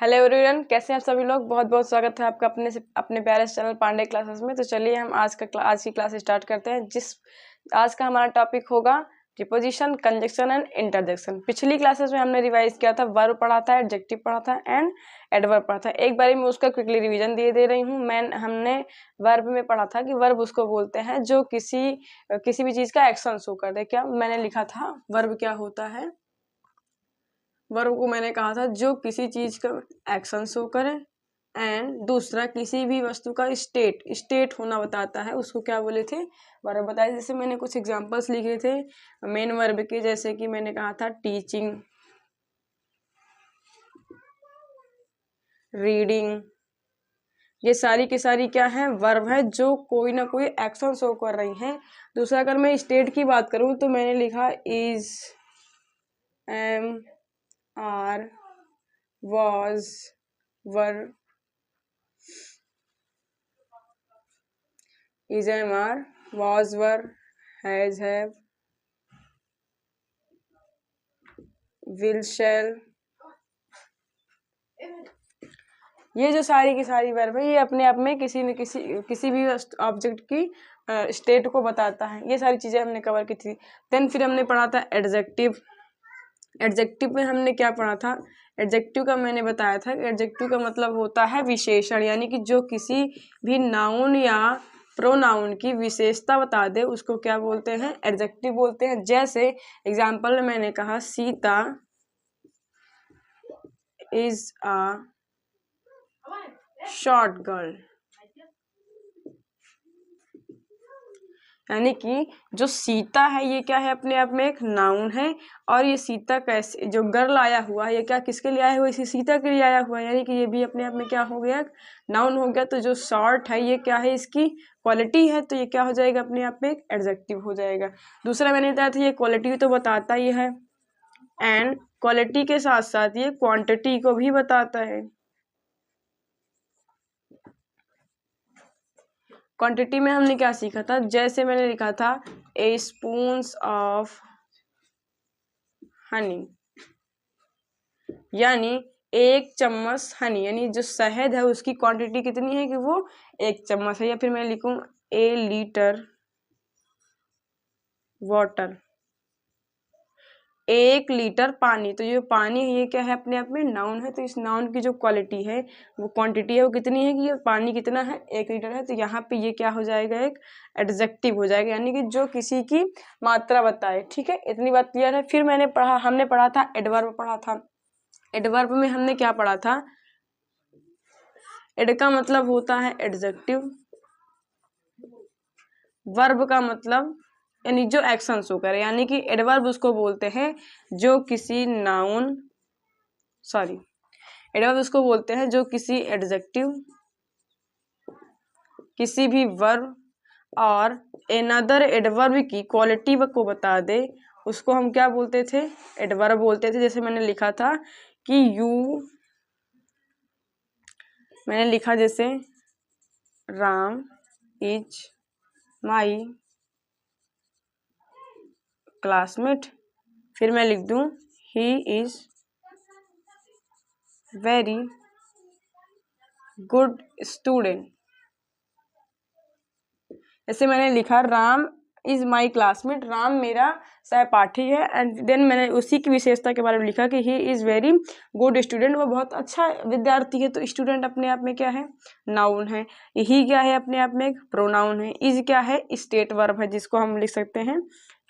Hello everyone, कैसे हैं सभी लोग। बहुत बहुत स्वागत है आपका अपने प्यारे चैनल पांडे क्लासेस में। तो चलिए हम आज की क्लास स्टार्ट करते हैं। आज का हमारा टॉपिक होगा प्रीपोजिशन, कंजक्शन एंड इंटरजेक्शन। पिछली क्लासेस में हमने रिवाइज किया था, वर्ब पढ़ा था, एडजेक्टिव पढ़ा था एंड एडवर्ब पढ़ा था। एक बारी मैं उसका क्विकली रिवीजन दे रही हूँ। हमने वर्ब में पढ़ा था कि वर्ब उसको बोलते हैं जो किसी भी चीज का एक्शन शो कर दे। क्या मैंने लिखा था, वर्ब क्या होता है? वर्ब को मैंने कहा था जो किसी चीज का एक्शन शो करे एंड दूसरा किसी भी वस्तु का स्टेट होना बताता है, उसको क्या बोले थे? वर्ब बताया। जैसे मैंने कुछ एग्जांपल्स लिखे थे मेन वर्ब के, जैसे कि मैंने कहा था टीचिंग, रीडिंग। ये सारी की सारी क्या है? वर्ब है जो कोई ना कोई एक्शन शो कर रही है। दूसरा अगर मैं स्टेट की बात करूं तो मैंने लिखा is, am, are, was, were, is, am, are, was, were, has, have, will, shall। ये जो सारी की सारी वर्ब है, ये अपने आप में किसी न किसी भी ऑब्जेक्ट की स्टेट को बताता है। ये सारी चीजें हमने कवर की थी। देन फिर हमने पढ़ा था एडजेक्टिव। एडजेक्टिव में हमने क्या पढ़ा था? एडजेक्टिव का मैंने बताया था कि एडजेक्टिव का मतलब होता है विशेषण, यानी कि जो किसी भी नाउन या प्रोनाउन की विशेषता बता दे उसको क्या बोलते हैं? एडजेक्टिव बोलते हैं। जैसे एग्जाम्पल में मैंने कहा Sita is a short girl, यानी कि जो सीता है ये क्या है? अपने आप में एक नाउन है। और ये सीता कैसे, जो गर्ल आया हुआ है ये क्या किसके लिए आया हुआ है? इसी सीता के लिए आया हुआ है, यानी कि ये भी अपने आप में क्या हो गया? नाउन हो गया। तो जो शॉर्ट है ये क्या है? इसकी क्वालिटी है, तो ये क्या हो जाएगा? अपने आप में एक एडजेक्टिव हो जाएगा। दूसरा मैंने बताया था ये क्वालिटी तो बताता ही है एंड क्वालिटी के साथ साथ ये क्वांटिटी को भी बताता है। क्वांटिटी में हमने क्या सीखा था? जैसे मैंने लिखा था ए स्पून ऑफ हनी, यानी एक चम्मच हनी, यानी जो शहद है उसकी क्वांटिटी कितनी है कि वो 1 चम्मच है। या फिर मैं लिखूं ए लीटर वाटर, 1 लीटर पानी। तो ये पानी है ये क्या है? अपने आप में नाउन है। तो इस नाउन की जो क्वालिटी है, वो क्वांटिटी है, वो कितनी है कि ये पानी कितना है? 1 लीटर है। तो यहाँ पे ये क्या हो जाएगा? एक एडजेक्टिव हो जाएगा, यानी कि जो किसी की मात्रा बताए। ठीक है, इतनी बात क्लियर है। फिर हमने पढ़ा था एडवर्ब पढ़ा था। एडवर्ब में हमने क्या पढ़ा था? एड का मतलब होता है एडजेक्टिव, वर्ब का मतलब यानी जो एक्शन शो करे, यानी कि एडवर्ब उसको बोलते हैं जो किसी एडवर्ब उसको बोलते हैं जो किसी एडजेक्टिव, किसी भी वर्ब और एनदर एडवर्ब की क्वालिटी को बता दे, उसको हम क्या बोलते थे? एडवर्ब बोलते थे। जैसे मैंने लिखा था कि मैंने लिखा जैसे राम इज माई क्लासमेट, फिर मैं लिख दूं ही इज वेरी गुड स्टूडेंट। जैसे मैंने लिखा Ram is my classmate, Ram मेरा सहपाठी है, एंड देन मैंने उसी की विशेषता के बारे में लिखा कि ही इज वेरी गुड स्टूडेंट, वो बहुत अच्छा विद्यार्थी है। तो स्टूडेंट अपने आप में क्या है? नाउन है। ही क्या है? अपने आप में एक प्रोनाउन है। इज क्या है? स्टेट वर्ब है, जिसको हम लिख सकते हैं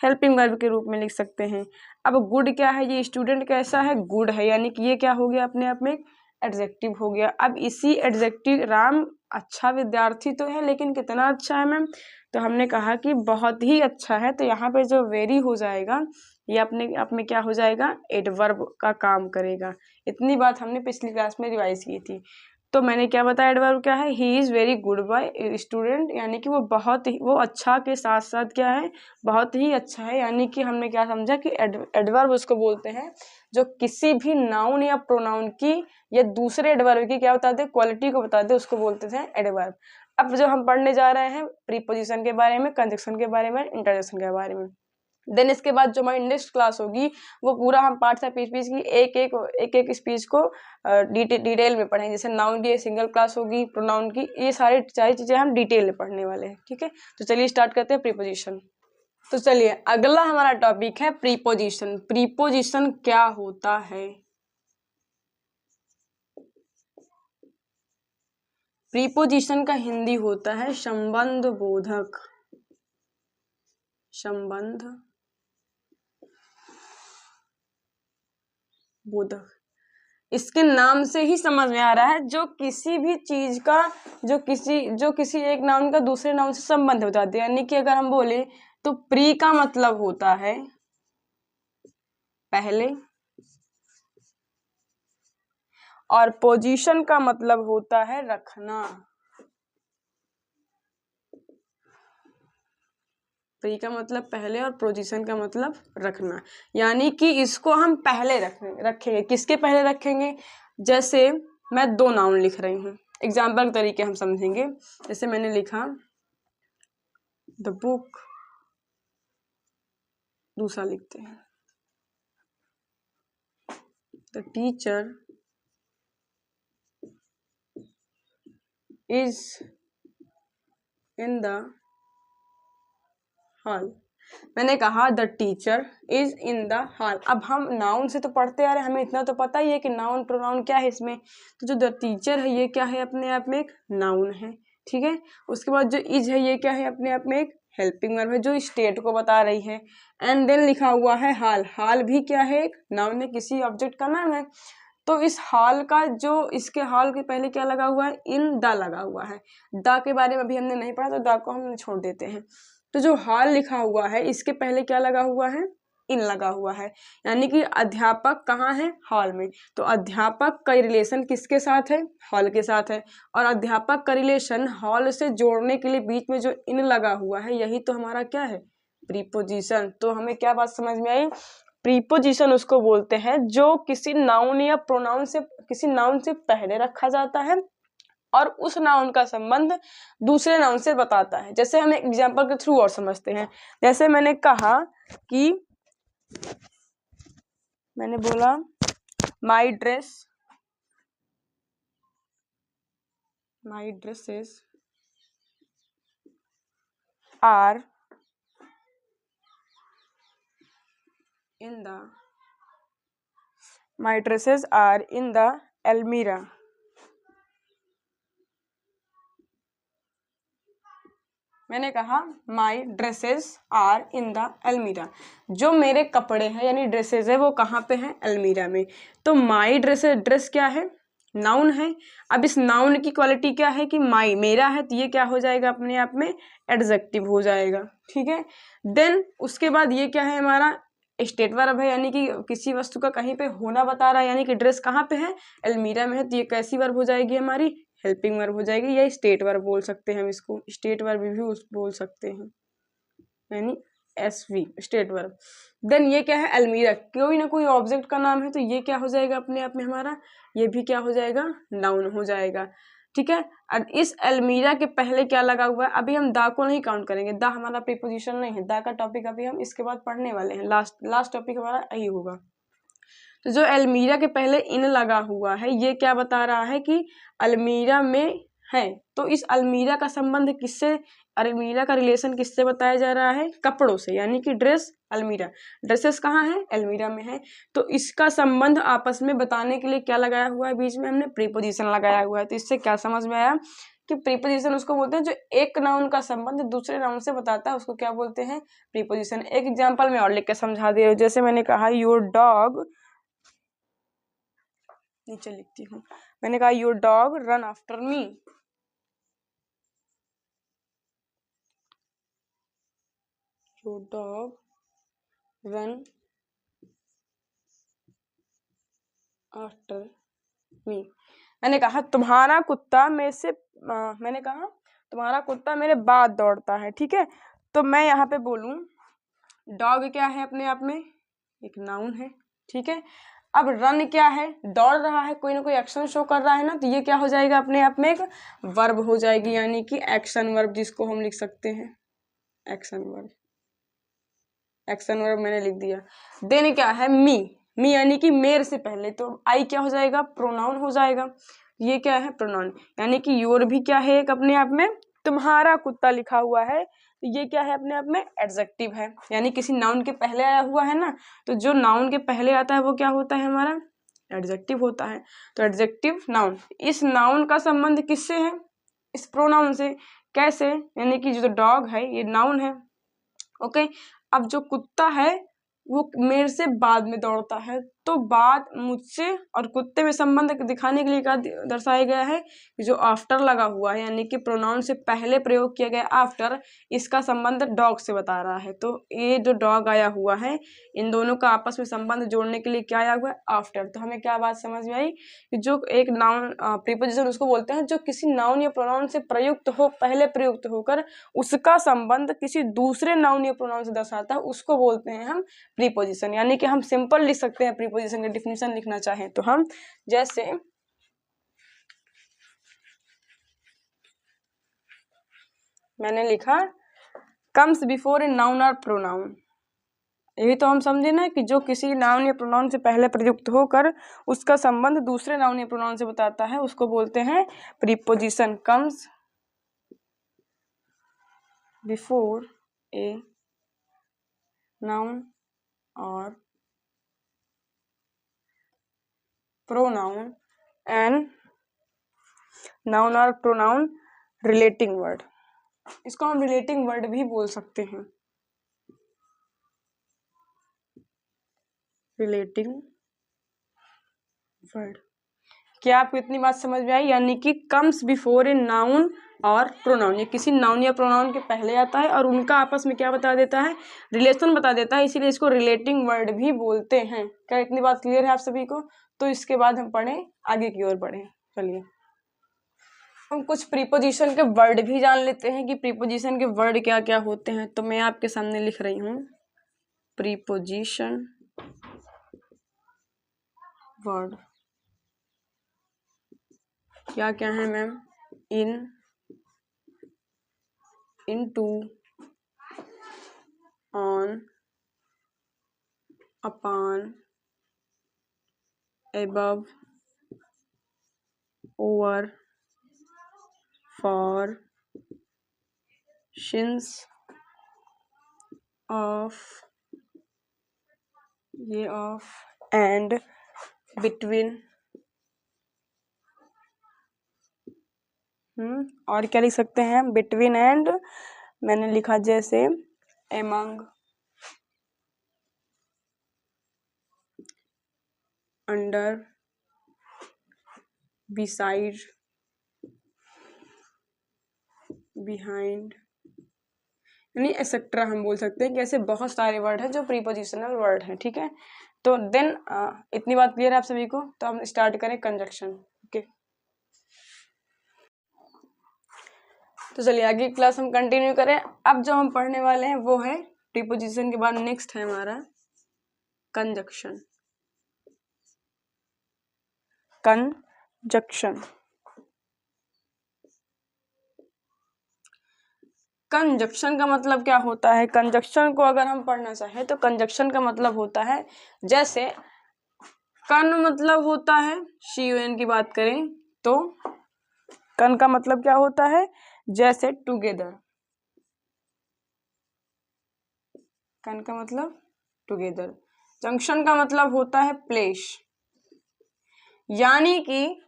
हेल्पिंग वर्ब के रूप में लिख सकते हैं। अब गुड क्या है? ये स्टूडेंट कैसा है? गुड है, यानी कि ये क्या हो गया? अपने आप में एडजेक्टिव हो गया। अब इसी एडजेक्टिव, राम अच्छा विद्यार्थी तो है, लेकिन कितना अच्छा है मैम? तो हमने कहा कि बहुत ही अच्छा है। तो यहाँ पे जो वेरी हो जाएगा ये अपने आप में क्या हो जाएगा? एडवर्ब का काम करेगा। इतनी बात हमने पिछली क्लास में रिवाइज की थी। तो मैंने क्या बताया? एडवर्ब क्या है? He is very good by student, यानी कि वो अच्छा के साथ साथ क्या है? बहुत ही अच्छा है। यानी कि हमने क्या समझा कि एडवर्ब उसको बोलते हैं जो किसी भी नाउन या प्रोनाउन की या दूसरे एडवर्ब की क्या बता दे? क्वालिटी को बता दे, उसको बोलते थे एडवर्ब। अब जो हम पढ़ने जा रहे हैं प्रीपोजिशन के बारे में, कंजक्शन के बारे में, इंटरजेक्शन के बारे में। देन इसके बाद जो हमारी नेक्स्ट क्लास होगी वो पूरा हम पार्ट्स ऑफ स्पीच की एक स्पीच को डिटेल में पढ़ेंगे। जैसे नाउन की सिंगल क्लास होगी, प्रोनाउन की, ये सारी चीज़ें हम डिटेल में पढ़ने वाले हैं। ठीक है, तो चलिए स्टार्ट करते हैं प्रीपोजिशन। तो चलिए अगला हमारा टॉपिक है प्रीपोजिशन। प्रीपोजिशन क्या होता है? प्रीपोजिशन का हिंदी होता है संबंध बोधक। संबंध बोधक, इसके नाम से ही समझ में आ रहा है जो किसी भी चीज का जो किसी एक नाउन का दूसरे नाउन से संबंध हो जाते हैं। यानी कि अगर हम बोले तो प्री का मतलब होता है पहले, और पोजीशन का मतलब होता है रखना। प्री का मतलब पहले और पोजीशन का मतलब रखना, यानी कि इसको हम पहले रखेंगे। किसके पहले रखेंगे? जैसे मैं दो नाउन लिख रही हूँ, एग्जाम्पल के तरीके हम समझेंगे। जैसे मैंने लिखा द बुक, दूसरा लिखते हैं the teacher is in the hall. मैंने कहा the teacher is in the hall. अब हम नाउन से तो पढ़ते आ रहे हैं, हमें इतना तो पता ही है कि नाउन प्रोनाउन क्या है इसमें। तो जो द टीचर है ये क्या है? अपने आप में एक नाउन है। ठीक है, उसके बाद जो इज है ये क्या है? अपने आप में एक हेल्पिंग वर्ब है जो स्टेट को बता रही है। एंड देन लिखा हुआ है हाल। हाल भी क्या है? एक नाउन है, किसी ऑब्जेक्ट का नाम है। तो इस हाल का जो इसके हाल के पहले क्या लगा हुआ है? इन द लगा हुआ है। द के बारे में अभी हमने नहीं पढ़ा तो द को हम छोड़ देते हैं। तो जो हाल लिखा हुआ है इसके पहले क्या लगा हुआ है? इन लगा हुआ है। यानी कि अध्यापक कहाँ है? हॉल में। तो अध्यापक का रिलेशन किसके साथ है? हॉल के साथ है। और अध्यापक का रिलेशन हॉल से जोड़ने के लिए बीच में जो इन लगा हुआ है यही तो हमारा क्या है? प्रीपोजिशन। तो हमें क्या बात समझ में आई? प्रीपोजिशन उसको बोलते हैं जो किसी नाउन या प्रोनाउन से, किसी नाउन से पहले रखा जाता है और उस नाउन का संबंध दूसरे नाउन से बताता है। जैसे हम एक एग्जांपल के थ्रू और समझते हैं। जैसे मैंने कहा कि मैंने बोला माई ड्रेसेस आर इन द अलमीरा। मैंने कहा माई ड्रेसेस आर इन द अलमीरा, जो मेरे कपड़े हैं यानी ड्रेसेस है वो कहाँ पे हैं? अलमीरा में। तो माई ड्रेसेस, ड्रेस क्या है? नाउन है। अब इस नाउन की क्वालिटी क्या है? कि माई मेरा है, तो ये क्या हो जाएगा? अपने आप में एडजेक्टिव हो जाएगा। ठीक है, देन उसके बाद ये क्या है? हमारा स्टेट वर्ब है, यानी कि किसी वस्तु का कहीं पे होना बता रहा है। यानी कि ड्रेस कहाँ पे है? अलमीरा में है, तो ये कैसी वर्ब हो जाएगी? हमारी हेल्पिंग वर्ब हो जाएगी, या स्टेट वर्ब बोल सकते हैं हम इसको। स्टेट वर्ब भी बोल सकते हैं, यानी SV स्टेट वर्ब। देन ये क्या है? अलमीरा, कोई ना कोई ऑब्जेक्ट का नाम है, तो ये क्या हो जाएगा? अपने आप में हमारा ये भी क्या हो जाएगा? नाउन हो जाएगा। ठीक है, और इस अलमीरा के पहले क्या लगा हुआ है? अभी हम दा को नहीं काउंट करेंगे, दा हमारा प्रीपोजिशन नहीं है। दा का टॉपिक अभी हम इसके बाद पढ़ने वाले हैं, लास्ट टॉपिक हमारा यही होगा। तो जो अलमीरा के पहले इन लगा हुआ है ये क्या बता रहा है? कि अलमीरा में है। तो इस अलमीरा का संबंध किससे, अलमीरा का रिलेशन किससे बताया जा रहा है? कपड़ों से, यानी कि ड्रेस अलमीरा, ड्रेसेस कहाँ है? अलमीरा में है। तो इसका संबंध आपस में बताने के लिए क्या लगाया हुआ है? बीच में हमने प्रीपोजिशन लगाया हुआ है। तो इससे क्या समझ में आया? कि प्रीपोजिशन उसको बोलते हैं जो एक नाउन का संबंध दूसरे नाउन से बताता है, उसको क्या बोलते हैं? प्रीपोजिशन। एक एग्जाम्पल मैं और लिख के समझा दे रही हूँ। जैसे मैंने कहा योर डॉग, नीचे लिखती हूँ, मैंने कहा your dog run after me. Your dog run after मी। मैंने कहा तुम्हारा कुत्ता मैंने कहा तुम्हारा कुत्ता मेरे बाद दौड़ता है। ठीक है, तो मैं यहाँ पे बोलूँ डॉग क्या है? अपने आप में एक नाउन है। ठीक है, अब रन क्या है? दौड़ रहा है, कोई ना कोई एक्शन शो कर रहा है ना, तो ये क्या हो जाएगा? अपने आप में एक वर्ब हो जाएगी, यानी कि एक्शन वर्ब, जिसको हम लिख सकते हैं एक्शन वर्ब। एक्शन वर्ब मैंने लिख दिया। देन क्या है, मी, मी यानी कि मेरे से पहले, तो आई क्या हो जाएगा, प्रोनाउन हो जाएगा। ये क्या है, प्रोनाउन, यानी कि योर भी क्या है एक अपने आप में, तुम्हारा कुत्ता लिखा हुआ है तो ये क्या है अपने आप में, एडजेक्टिव है, यानी किसी नाउन के पहले आया हुआ है ना, तो जो नाउन के पहले आता है वो क्या होता है हमारा, एडजेक्टिव होता है। तो एडजेक्टिव नाउन, इस नाउन का संबंध किससे है, इस प्रोनाउन से। कैसे, यानी कि जो डॉग है ये नाउन है, ओके। अब जो कुत्ता है वो मेरे से बाद में दौड़ता है, तो बाद मुझसे और कुत्ते में संबंध दिखाने के लिए क्या दर्शाया गया है, जो आफ्टर लगा हुआ है, यानी कि प्रोनाउन से पहले प्रयोग किया गया आफ्टर, इसका संबंध डॉग से बता रहा है। तो ये जो डॉग आया हुआ है, इन दोनों का आपस में संबंध जोड़ने के लिए क्या आया हुआ है, आफ्टर। तो हमें क्या बात समझ में आई कि जो एक नाउन प्रीपोजिशन उसको बोलते हैं जो किसी नाउन या प्रोनाउन से प्रयुक्त हो, पहले प्रयुक्त होकर उसका संबंध किसी दूसरे नाउन या प्रोनाउन से दर्शाता है, उसको बोलते हैं हम प्रीपोजिशन। यानी कि हम सिंपल लिख सकते हैं, प्रीपोजिशन की डिफिनीशन लिखना चाहें तो हम, जैसे मैंने लिखा कम्स बिफोर ए नाउन और प्रोनाउन, यही तो हम समझे ना कि जो किसी नाउन या प्रोनाउन से पहले प्रयुक्त होकर उसका संबंध दूसरे नाउन या प्रोनाउन से बताता है, उसको बोलते हैं preposition. Comes before a noun और प्रोनाउन एंड नाउन और प्रोनाउन रिलेटिंग वर्ड, इसको हम रिलेटिंग वर्ड भी बोल सकते हैं, रिलेटिंग वर्ड। क्या आपको इतनी बात समझ में आई, यानी कि कम्स बिफोर ए नाउन और प्रोनाउन, ये किसी नाउन या प्रोनाउन के पहले आता है और उनका आपस में क्या बता देता है, रिलेशन बता देता है, इसीलिए इसको रिलेटिंग वर्ड भी बोलते हैं। क्या इतनी बात क्लियर है आप सभी को? तो इसके बाद हम पढ़ें, आगे की ओर बढ़ें। चलिए हम कुछ प्रीपोजिशन के वर्ड भी जान लेते हैं कि प्रीपोजिशन के वर्ड क्या क्या होते हैं। तो मैं आपके सामने लिख रही हूँ प्रीपोजिशन वर्ड क्या क्या है ma'am, in, into, on, upon, above, over, for, since, of, ये of, and, between। और क्या लिख सकते हैं, between and, मैंने लिखा जैसे among, under, beside, behind, यानी एक्सेट्रा हम बोल सकते हैं कि ऐसे बहुत सारे वर्ड हैं जो प्रीपोजिशनल वर्ड हैं। ठीक है, तो देन इतनी बात क्लियर है आप सभी को? तो हम स्टार्ट करें कंजक्शन। ओके, तो चलिए आगे क्लास हम कंटिन्यू करें। अब जो हम पढ़ने वाले हैं वो है प्रीपोजिशन के बाद नेक्स्ट है हमारा कंजक्शन। कंजक्शन, कंजक्शन का मतलब क्या होता है? कंजक्शन को अगर हम पढ़ना चाहें तो कंजक्शन का मतलब होता है, जैसे कन मतलब होता है CUN की बात करें तो कन का मतलब क्या होता है, जैसे टुगेदर, कन का मतलब टुगेदर। जंक्शन का मतलब होता है प्लेस, यानी कि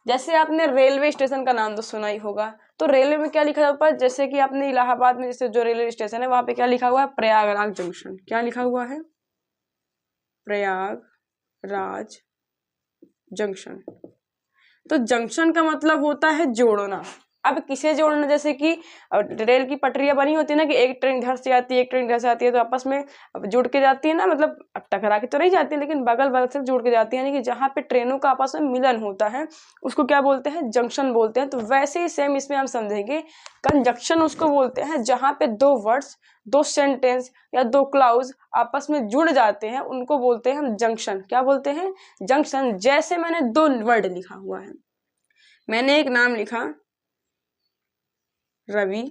जैसे आपने रेलवे स्टेशन का नाम तो सुना ही होगा, तो रेलवे में क्या लिखा हुआ है, जैसे कि आपने इलाहाबाद में जैसे जो रेलवे स्टेशन है वहां पे क्या लिखा हुआ है, प्रयागराज जंक्शन। क्या लिखा हुआ है, प्रयागराज जंक्शन। तो जंक्शन का मतलब होता है जोड़ना। अब किसे जोड़ना, जैसे कि रेल की पटरियां बनी होती है ना कि एक ट्रेन इधर से आती है एक ट्रेन इधर से आती है, तो आपस में जुड़ के जाती है ना, मतलब टकरा के तो नहीं जाती है लेकिन बगल बगल से जुड़ के जाती है, यानी कि जहाँ पे ट्रेनों का आपस में मिलन होता है उसको क्या बोलते हैं, जंक्शन बोलते हैं। तो वैसे ही सेम इसमें हम समझेंगे कंजक्शन उसको बोलते हैं जहाँ पे दो वर्ड्स, दो सेंटेंस या दो क्लाउज आपस में जुड़ जाते हैं, उनको बोलते हैं हम जंक्शन। क्या बोलते हैं, जंक्शन। जैसे मैंने दो वर्ड लिखा हुआ है, मैंने एक नाम लिखा रवि,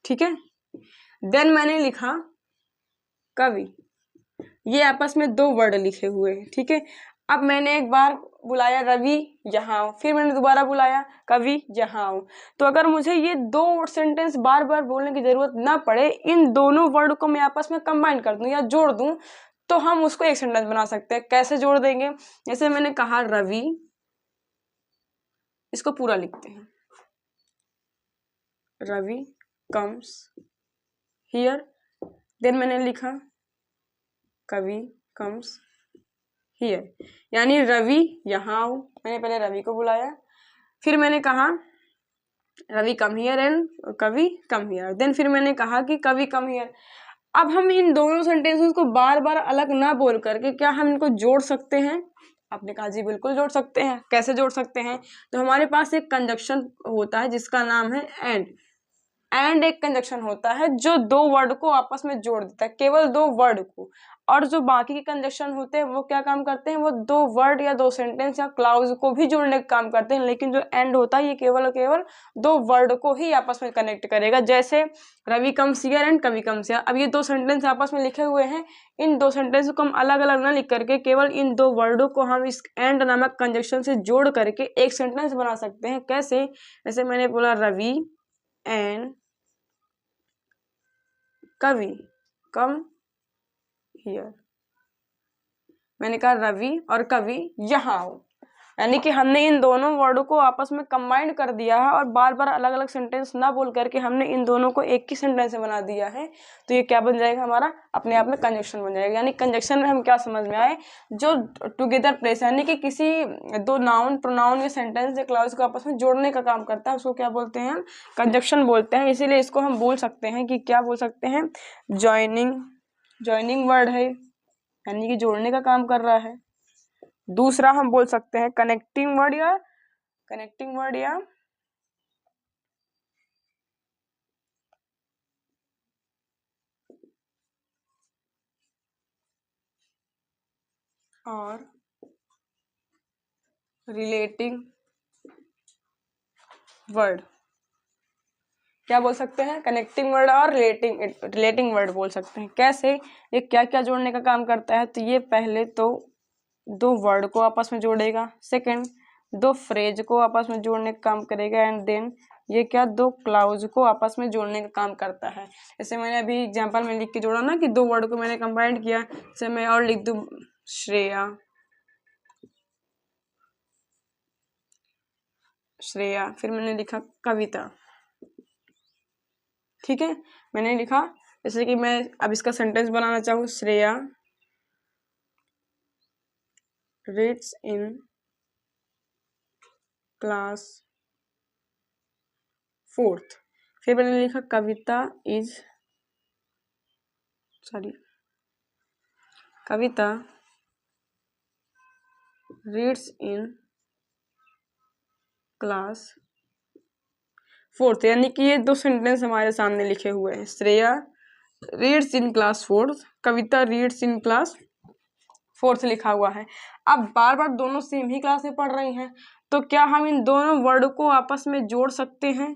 ठीक है, देन मैंने लिखा कवि, ये आपस में दो वर्ड लिखे हुए हैं, ठीक है। अब मैंने एक बार बुलाया रवि यहाँ आओ, फिर मैंने दोबारा बुलाया कवि यहाँ आओ। तो अगर मुझे ये दो सेंटेंस बार बार बोलने की जरूरत ना पड़े, इन दोनों वर्ड को मैं आपस में कंबाइन कर दूं या जोड़ दूं, तो हम उसको एक सेंटेंस बना सकते हैं। कैसे जोड़ देंगे? जैसे मैंने कहा रवि, इसको पूरा लिखते हैं, रवि कम्स हियर, देन मैंने लिखा कवि कम्स हियर, यानी रवि यहाँ आओ। मैंने पहले रवि को बुलाया, फिर मैंने कहा रवि कम हियर एंड कवि कम हियर, देन फिर मैंने कहा कि कवि कम हियर। अब हम इन दोनों सेंटेंसेस को बार बार अलग ना बोल करके क्या हम इनको जोड़ सकते हैं? आपने कहा जी बिल्कुल जोड़ सकते हैं। कैसे जोड़ सकते हैं? तो हमारे पास एक कंजक्शन होता है जिसका नाम है एंड एक कंजक्शन होता है जो दो वर्ड को आपस में जोड़ देता है, केवल दो वर्ड को। और जो बाकी के कंजक्शन होते हैं वो क्या काम करते हैं? वो दो वर्ड या दो सेंटेंस या क्लाउज को भी जोड़ने का काम करते हैं, लेकिन जो एंड होता है ये केवल और केवल दो वर्ड को ही आपस में कनेक्ट करेगा। जैसे रवि कम्स हियर एंड कवि कम्स हियर। अब ये दो सेंटेंस आपस में लिखे हुए हैं, इन दो सेंटेंस को हम अलग अलग ना लिख करके केवल इन दो वर्डों को हम इस एंड नामक कंजक्शन से जोड़ करके एक सेंटेंस बना सकते हैं। कैसे? जैसे मैंने बोला रवि एंड कवि कम हियर, मैंने कहा रवि और कवि यहाँ आओ, यानी कि हमने इन दोनों वर्डों को आपस में कंबाइन कर दिया है और बार बार अलग अलग सेंटेंस ना बोल करके हमने इन दोनों को एक ही सेंटेंस में बना दिया है। तो ये क्या बन जाएगा? हमारा अपने आप में कंजक्शन बन जाएगा। यानी कंजक्शन में हम क्या समझ में आए? जो टुगेदर प्लेस, यानी कि किसी दो नाउन प्रोनाउन या सेंटेंस या क्लॉज को आपस में जोड़ने का काम करता है, उसको क्या बोलते हैं? कंजक्शन बोलते हैं। इसीलिए इसको हम बोल सकते हैं कि क्या बोल सकते हैं? ज्वाइनिंग वर्ड है, यानी कि जोड़ने का काम कर रहा है। दूसरा हम बोल सकते हैं कनेक्टिंग वर्ड या और रिलेटिंग वर्ड। क्या बोल सकते हैं? कनेक्टिंग वर्ड और रिलेटिंग वर्ड बोल सकते हैं। कैसे? ये क्या क्या जोड़ने का काम करता है? तो ये पहले तो दो वर्ड को आपस में जोड़ेगा, सेकंड दो फ्रेज को आपस में जोड़ने का काम करेगा, एंड देन ये क्या? दो क्लाउज को आपस में जोड़ने का काम करता है। जैसे मैंने अभी एग्जांपल में लिख के जोड़ा ना कि दो वर्ड को मैंने कंबाइंड किया। जैसे मैं और लिख दूं श्रेया, फिर मैंने लिखा कविता, ठीक है। मैंने लिखा, जैसे कि मैं अब इसका सेंटेंस बनाना चाहूँ, Shreya reads in class 4th। फिर मैंने लिखा कविता रीड्स इन क्लास 4th, यानी कि ये दो सेंटेंस हमारे सामने लिखे हुए हैं। Shreya reads in class 4th, Kavita reads in class 4th लिखा हुआ है। अब बार बार दोनों सेम ही क्लास में पढ़ रही हैं, तो क्या हम इन दोनों वर्ड को आपस में जोड़ सकते हैं?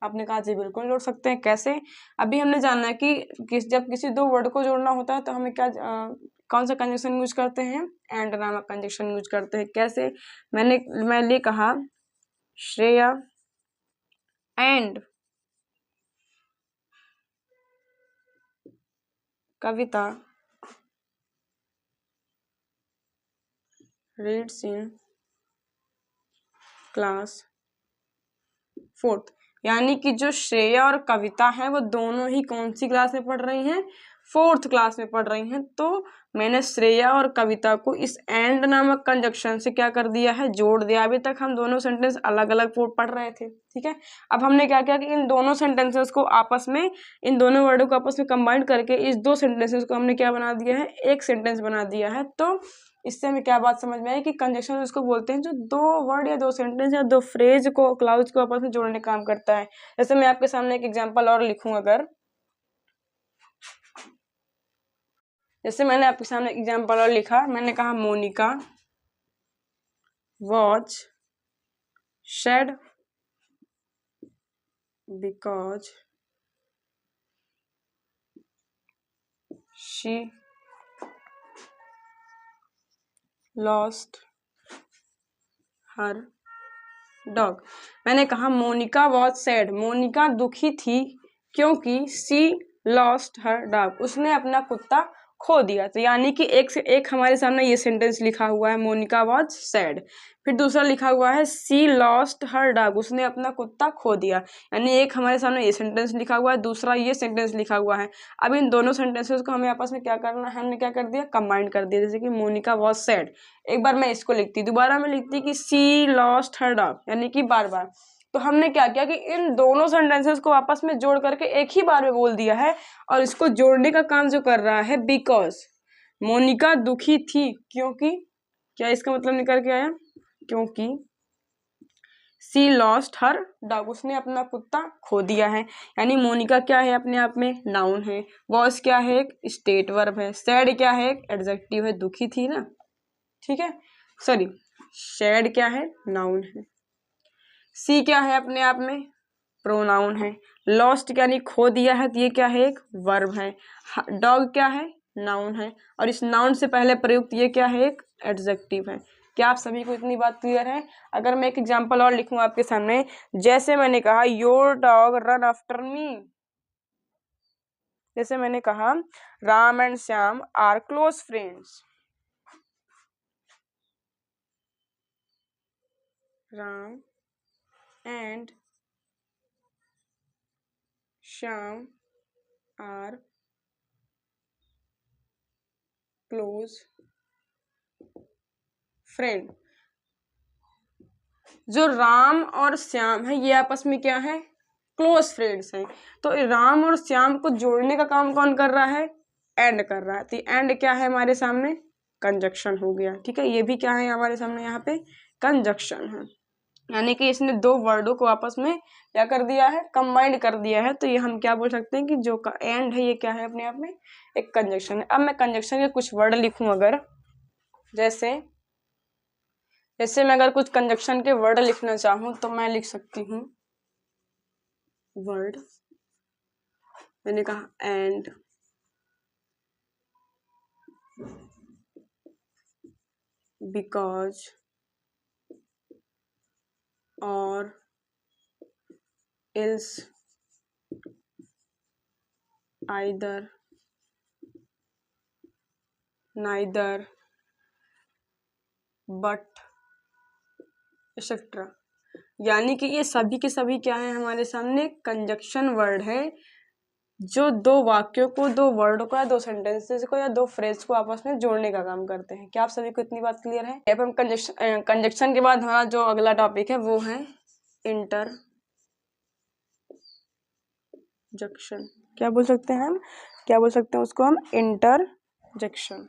आपने कहा जी बिल्कुल जोड़ सकते हैं। कैसे? अभी हमने जाना है कि जब किसी दो वर्ड को जोड़ना होता है तो हमें क्या कौन सा कंजक्शन यूज करते हैं? एंड नामक कंजक्शन यूज करते हैं। कैसे? मैंने कहा Shreya and Kavita reads in class 4th, यानी कि जो श्रेया और कविता है वो दोनों ही कौन सी क्लास में पढ़ रही हैं? 4th क्लास में पढ़ रही हैं। तो मैंने श्रेया और कविता को इस एंड नामक कंजक्शन से क्या कर दिया है? जोड़ दिया। अभी तक हम दोनों सेंटेंस अलग अलग पढ़ रहे थे, ठीक है। अब हमने क्या किया कि इन दोनों सेंटेंसेस को आपस में, इन दोनों वर्डों को आपस में कंबाइन करके इस दो सेंटेंसेस को हमने क्या बना दिया है? एक सेंटेंस बना दिया है। तो इससे हमें क्या बात समझ में आई कि कंजक्शन उसको बोलते हैं जो दो वर्ड या दो सेंटेंस या दो फ्रेज को, क्लाउज को आपस में जोड़ने का काम करता है। जैसे मैं आपके सामने एक एग्जांपल और लिखूं, अगर जैसे मैंने आपके सामने एग्जांपल और लिखा, मैंने कहा Monica was sad because she lost her dog. मैंने कहा मोनिका वॉज सैड, मोनिका दुखी थी क्योंकि सी लॉस्ट हर डॉग, उसने अपना कुत्ता खो दिया। तो यानी कि एक से एक हमारे सामने ये सेंटेंस लिखा हुआ है, मोनिका वॉज सैड। फिर दूसरा लिखा हुआ है सी लॉस्ट हर डॉग, उसने अपना कुत्ता खो दिया। यानी एक हमारे सामने ये सेंटेंस लिखा हुआ है, दूसरा ये सेंटेंस लिखा हुआ है। अब इन दोनों सेंटेंसेस को हमें आपस में क्या करना है, हमने क्या कर दिया, कंबाइन कर दिया। जैसे कि मोनिका वॉज सैड, एक बार मैं इसको लिखती, दोबारा मैं लिखती कि सी लॉस्ट हर डॉग, यानी कि बार बार। तो हमने क्या किया कि इन दोनों सेंटेंसेस को आपस में जोड़ करके एक ही बार में बोल दिया है, और इसको जोड़ने का काम जो कर रहा है बिकॉज। मोनिका दुखी थी क्योंकि, क्या इसका मतलब निकल के आया, क्योंकि सी लॉस्ट हर डॉग, उसने अपना कुत्ता खो दिया है। यानी मोनिका क्या है, अपने आप में नाउन है, वॉज क्या है, एक स्टेट वर्ब है, सैड क्या है, एक एडजेक्टिव है, दुखी थी ना, ठीक है, सॉरी सैड क्या है, नाउन है, सी क्या है, अपने आप में प्रोनाउन है, लॉस्ट यानी खो दिया है, तो ये क्या है, एक वर्ब है, डॉग क्या है, नाउन है, और इस नाउन से पहले प्रयुक्त ये क्या है, एक एडजेक्टिव है। क्या आप सभी को इतनी बात क्लियर है? अगर मैं एक एग्जांपल और लिखूं आपके सामने, जैसे मैंने कहा your dog run after me, जैसे मैंने कहा Ram and Shyam are close friends, Ram and Shyam are close friend. जो राम और श्याम है ये आपस में क्या है, क्लोज फ्रेंड्स हैं। तो राम और श्याम को जोड़ने का काम कौन कर रहा है, एंड कर रहा है। तो एंड क्या है हमारे सामने, कंजक्शन हो गया, ठीक है। ये भी क्या है हमारे सामने, यहाँ पे कंजक्शन है, यानी कि इसने दो वर्डों को आपस में क्या कर दिया है, कंबाइंड कर दिया है। तो ये हम क्या बोल सकते हैं कि जो एंड है ये क्या है, अपने आप में एक कंजक्शन है। अब मैं कंजक्शन के कुछ वर्ड लिखूं, अगर जैसे मैं अगर कुछ कंजक्शन के वर्ड लिखना चाहूं तो मैं लिख सकती हूँ वर्ड, मैंने कहा एंड, बिकॉज, और ills, either, neither, but, etcetera. यानी कि ये सभी के सभी क्या है हमारे सामने, कंजक्शन वर्ड है, जो दो वाक्यों को, दो वर्ड को, या दो सेंटेंसेस को, या दो फ्रेज को आपस में जोड़ने का काम करते हैं। क्या आप सभी को इतनी बात क्लियर है? अब हम कंजक्शन के बाद हमारा जो अगला टॉपिक है वो है इंटरजेक्शन। क्या बोल सकते हैं हम, क्या बोल सकते हैं उसको हम, इंटरजेक्शन।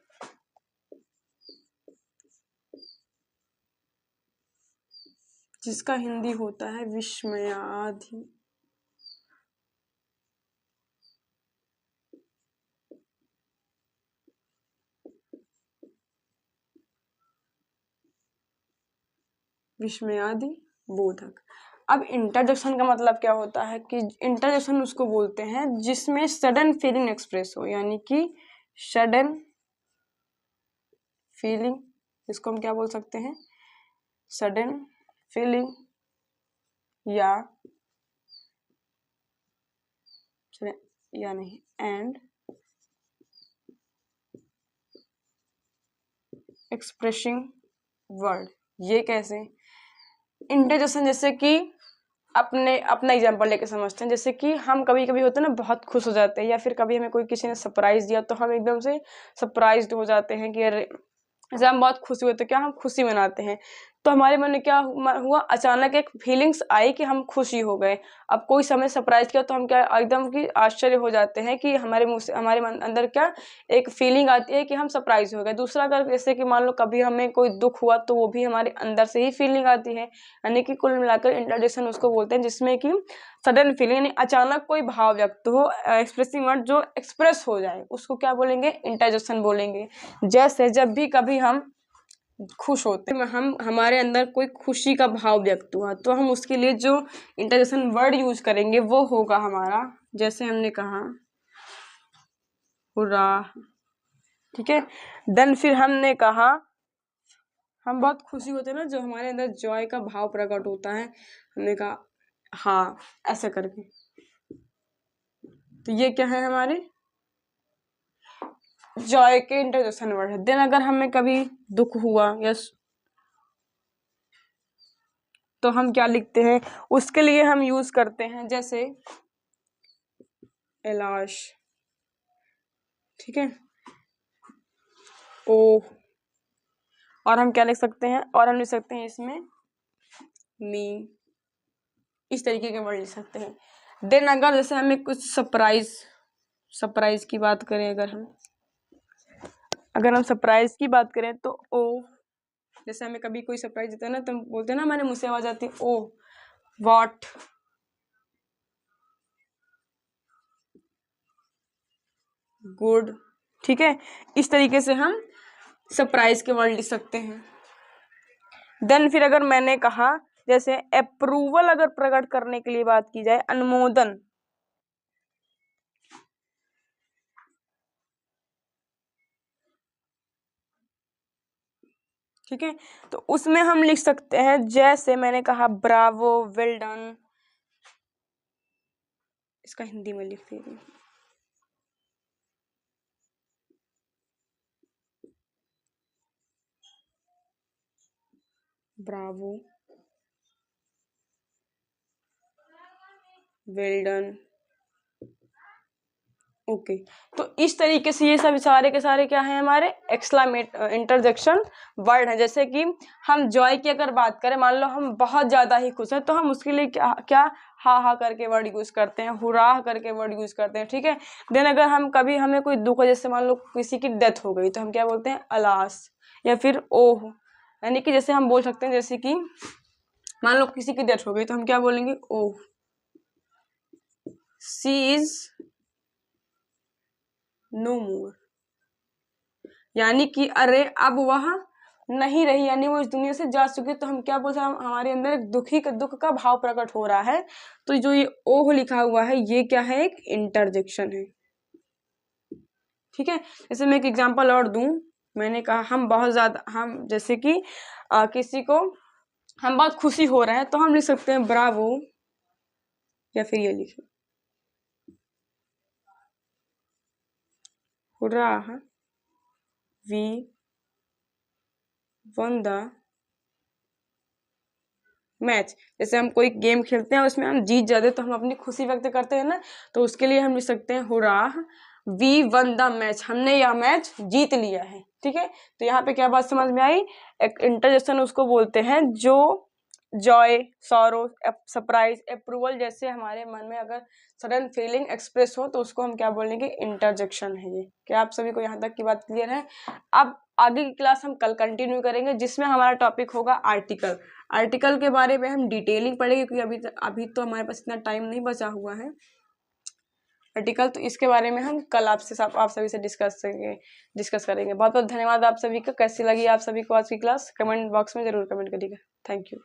जिसका हिंदी होता है विस्मयाधि। विस्मयादि बोधक। अब इंटरजेक्शन का मतलब क्या होता है कि इंटरजेक्शन उसको बोलते हैं जिसमें सडन फीलिंग एक्सप्रेस हो, यानी कि सडन फीलिंग, इसको हम क्या बोल सकते हैं, सडन फीलिंग, या नहीं, एंड एक्सप्रेसिंग वर्ड। ये कैसे, इंटरजेक्शन जैसे कि अपना एग्जांपल लेके समझते हैं। जैसे कि हम कभी कभी होते हैं ना, बहुत खुश हो जाते हैं, या फिर कभी हमें कोई किसी ने सरप्राइज दिया तो हम एकदम से सरप्राइज्ड हो जाते हैं कि अरे, जैसे हम बहुत खुशी हुए तो क्या हम खुशी मनाते हैं, तो हमारे मन में क्या हुआ, अचानक एक फीलिंग्स आई कि हम खुशी हो गए। अब कोई समय सरप्राइज किया तो हम क्या एकदम की आश्चर्य हो जाते हैं कि हमारे मुंह से, हमारे मन अंदर क्या एक फीलिंग आती है कि हम सरप्राइज हो गए। दूसरा अगर जैसे कि मान लो कभी हमें कोई दुख हुआ तो वो भी हमारे अंदर से ही फीलिंग आती है। यानी कि कुल मिलाकर इंटरजेक्शन उसको बोलते हैं जिसमें कि सडन फीलिंग, यानी अचानक कोई भाव व्यक्त हो, एक्सप्रेसिंग वर्ड जो एक्सप्रेस हो जाए, उसको क्या बोलेंगे, इंटरजेक्शन बोलेंगे। जैसे जब भी कभी हम खुश होते हैं, हम हमारे अंदर कोई खुशी का भाव व्यक्त हुआ तो हम उसके लिए जो इंटरजेक्शन वर्ड यूज करेंगे वो होगा हमारा, जैसे हमने कहा हुर्रा, ठीक है। देन फिर हमने कहा, हम बहुत खुशी होते हैं ना, जो हमारे अंदर जॉय का भाव प्रकट होता है, हमने कहा हाँ ऐसा करके। तो ये क्या है हमारे जॉय के इंटरजेक्शन वर्ड है। देन अगर हमें कभी दुख हुआ यस तो हम क्या लिखते हैं, उसके लिए हम यूज करते हैं जैसे एलाश, ठीक है, ओ, और हम क्या लिख सकते हैं, और हम लिख सकते हैं इसमें मी, इस तरीके के वर्ड लिख सकते हैं। देन अगर जैसे हमें कुछ सरप्राइज की बात करें, अगर हम सरप्राइज की बात करें तो ओ, जैसे हमें कभी कोई सरप्राइज देता है ना, तो हम बोलते हैं ना, हमारे मुंह से आवाज आती है ओ व्हाट, गुड, ठीक है। इस तरीके से हम सरप्राइज के वर्ड लिख सकते हैं। देन फिर अगर मैंने कहा जैसे अप्रूवल अगर प्रकट करने के लिए बात की जाए, अनुमोदन, ठीक है, तो उसमें हम लिख सकते हैं जैसे मैंने कहा ब्रावो, वेल डन, इसका हिंदी में लिख दीजिए, ब्रावो, वेल डन, ओके। तो इस तरीके से ये सब सारे के सारे क्या है, हमारे एक्सक्लामेट इंटरजेक्शन वर्ड है। जैसे कि हम जॉय की अगर बात करें, मान लो हम बहुत ज्यादा ही खुश हैं, तो हम उसके लिए क्या हा हा करके वर्ड यूज करते हैं, हुराह करके वर्ड यूज करते हैं, ठीक है। देन अगर हम कभी हमें कोई दुख हो, जैसे मान लो किसी की डेथ हो गई, तो हम क्या बोलते हैं, अलास, या फिर ओह, यानी कि जैसे हम बोल सकते हैं, जैसे कि मान लो किसी की डेथ हो गई, तो हम क्या बोलेंगे, ओह शी इज नो मोर, यानी कि अरे अब वह नहीं रही, यानी वो इस दुनिया से जा चुकी। तो हम क्या बोल सकते हैं, हमारे अंदर एक दुख का भाव प्रकट हो रहा है। तो जो ये ओह लिखा हुआ है, ये क्या है, एक इंटरजेक्शन है, ठीक है। जैसे मैं एक एग्जांपल और दूं, मैंने कहा हम बहुत ज्यादा, हम जैसे कि किसी को हम बहुत खुशी हो रहे हैं, तो हम लिख सकते हैं ब्रावो, या फिर ये लिखे हुर्राह, वी वन द मैच। जैसे हम कोई गेम खेलते हैं, उसमें हम जीत जाते हैं, तो हम अपनी खुशी व्यक्त करते हैं ना, तो उसके लिए हम लिख सकते हैं हुर्राह, वी वन द मैच, हमने यह मैच जीत लिया है, ठीक है। तो यहाँ पे क्या बात समझ में आई, एक इंटरजेक्शन उसको बोलते हैं जो जॉय, सॉरो, सरप्राइज, अप्रूवल जैसे हमारे मन में अगर सडन फीलिंग एक्सप्रेस हो, तो उसको हम क्या बोलेंगे, इंटरजेक्शन है ये। क्या आप सभी को यहाँ तक की बात क्लियर है? अब आगे की क्लास हम कल कंटिन्यू करेंगे, जिसमें हमारा टॉपिक होगा आर्टिकल। आर्टिकल के बारे में हम डिटेलिंग पढ़ेंगे, क्योंकि अभी तो हमारे पास इतना टाइम नहीं बचा हुआ है आर्टिकल, तो इसके बारे में हम कल आप सभी से डिस्कस करेंगे। बहुत बहुत धन्यवाद आप सभी का। कैसी लगी आप सभी को आज की क्लास, कमेंट बॉक्स में जरूर कमेंट करिएगा। Thank you.